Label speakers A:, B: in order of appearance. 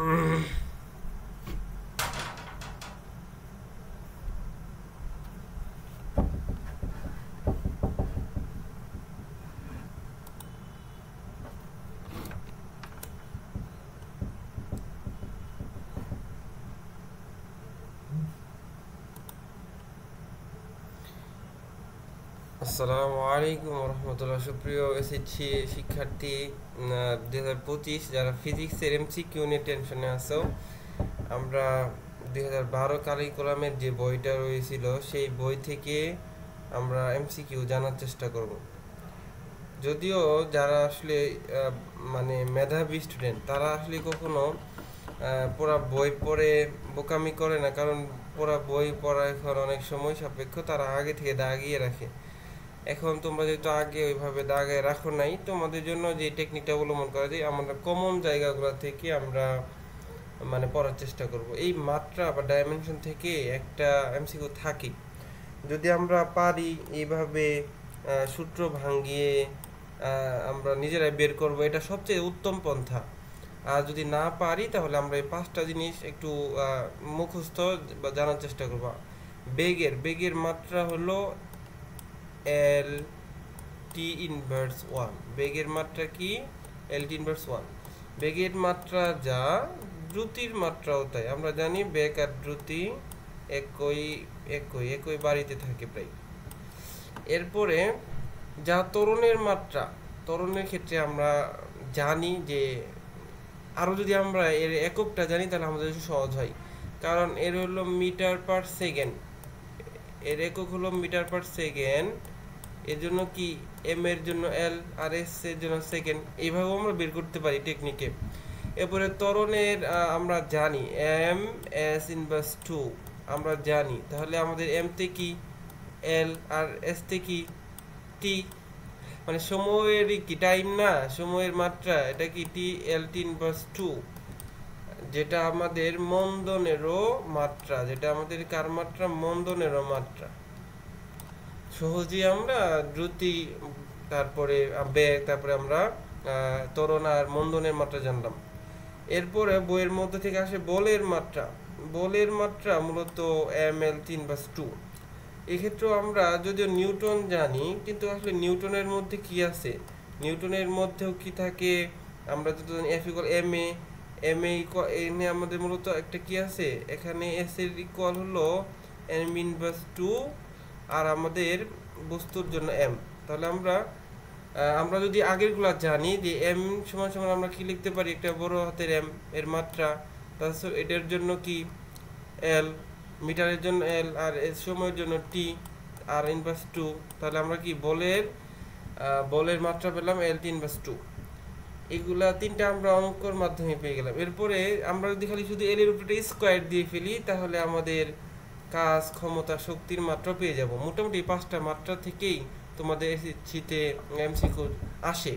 A: আসসালামু আলাইকুম রহমতুল্লাহ। সুপ্রিয় এসএসসি শিক্ষার্থী 2025 যারা ফিজিক্সের এমসিকিউ নিয়ে টেনশনে আছো, আমরা 2012 কারিকুলামের যে বইটা রয়েছিল সেই বই থেকে আমরা এমসিকিউ জানার চেষ্টা করব। যদিও যারা আসলে মানে মেধাবী স্টুডেন্ট তারা আসলে কখনো পুরা বই পড়ে বোকামি করে না, কারণ পুরা বই পড়া এখন অনেক সময় সাপেক্ষ, তারা আগে থেকে দাগিয়ে রাখে। এখন তোমরা যেহেতু আগে ওইভাবে দাগে রাখো নাই, তোমাদের জন্য যে টেকনিকটা অবলম্বন করা যায়, আমরা কমন জায়গাগুলো থেকে আমরা মানে পড়ার চেষ্টা করব। এই মাত্রা বা ডাইমেনশন থেকে একটা এমসিকিউ থাকে, যদি আমরা পারি এইভাবে সূত্র ভাঙিয়ে আমরা নিজেরাই বের করব, এটা সবচেয়ে উত্তম পন্থা। আর যদি না পারি তাহলে আমরা এই পাঁচটা জিনিস একটু মুখস্থ বা জানার চেষ্টা করব। বেগের মাত্রা হলো এল টি ইনভার্স ওয়ান। বেগের মাত্রা কি? এল টি ইনভার্স ওয়ান। বেগের মাত্রা যা, দ্রুতির মাত্রাও তাই। আমরা জানি বেগ আর দ্রুতি একই একই একই বাড়িতে থাকে প্রায়। এরপরে যা ত্বরণের মাত্রা, ত্বরণের ক্ষেত্রে আমরা জানি যে আরও যদি আমরা এর এককটা জানি তাহলে আমাদের সহজ হয়, কারণ এর হলো মিটার পার সেকেন্ড। এর একক হলো মিটার পার সেকেন্ড। এর জন্য কি? এম এর জন্য এল আর এস এর জন্য সেকেন্ড। এইভাবেও আমরা বের করতে পারি টেকনিকে। এরপরে ত্বরণের আমরা জানি এম এস ইনভার্স টু আমরা জানি, তাহলে আমাদের এম তে কি এল আর এস তে কি টি, মানে সময়ের কি টাইম না, সময়ের মাত্রা, এটা কি টি এল টি ইনভার্স টু, যেটা আমাদের মন্দনেরও মাত্রা, যেটা আমাদের কার মাত্রা? মন্দনেরও মাত্রা। সহজেই আমরা দ্রুতি, তারপরে বেগ, তারপরে আমরা ত্বরণ আর মন্দনের মাত্রা জানলাম। এরপরে বইয়ের মধ্যে থেকে আসে বলের মাত্রা। বলের মাত্রা মূলত এম এল তিন বাস টু। এক্ষেত্রেও আমরা যদিও নিউটন জানি, কিন্তু আসলে নিউটনের মধ্যে কি আছে? নিউটনের মধ্যেও কি থাকে? আমরা যদি জানি F equal M A, M A equal এনে আমাদের মূলত একটা কি আছে এখানে, এস এর ইকুয়াল হলো এম ইনভার্স টু, আর আমাদের বস্তুর জন্য এম। তাহলে আমরা যদি আগেরগুলো জানি যে এম সমান সমান আমরা কি লিখতে পারি, একটা বড় হাতের এম এর মাত্রা, তাছাড়া এটার জন্য কি এল, মিটারের জন্য এল, আর এর সময়ের জন্য টি আর ইনভার্স টু। তাহলে আমরা কি বলের মাত্রা পেলাম এল টি ইনভার্স টু। এগুলা তিনটা আমরা অঙ্কর মাধ্যমে পেয়ে গেলাম। এরপরে আমরা যদি খালি শুধু এল এর উপরে স্কোয়ার দিয়ে ফেলি তাহলে আমাদের কাজ, ক্ষমতা, শক্তির মাত্রা পেয়ে যাব। মোটামুটি পাঁচটা মাত্রা থেকেই তোমাদের শীতে এমসিকিউ আসে।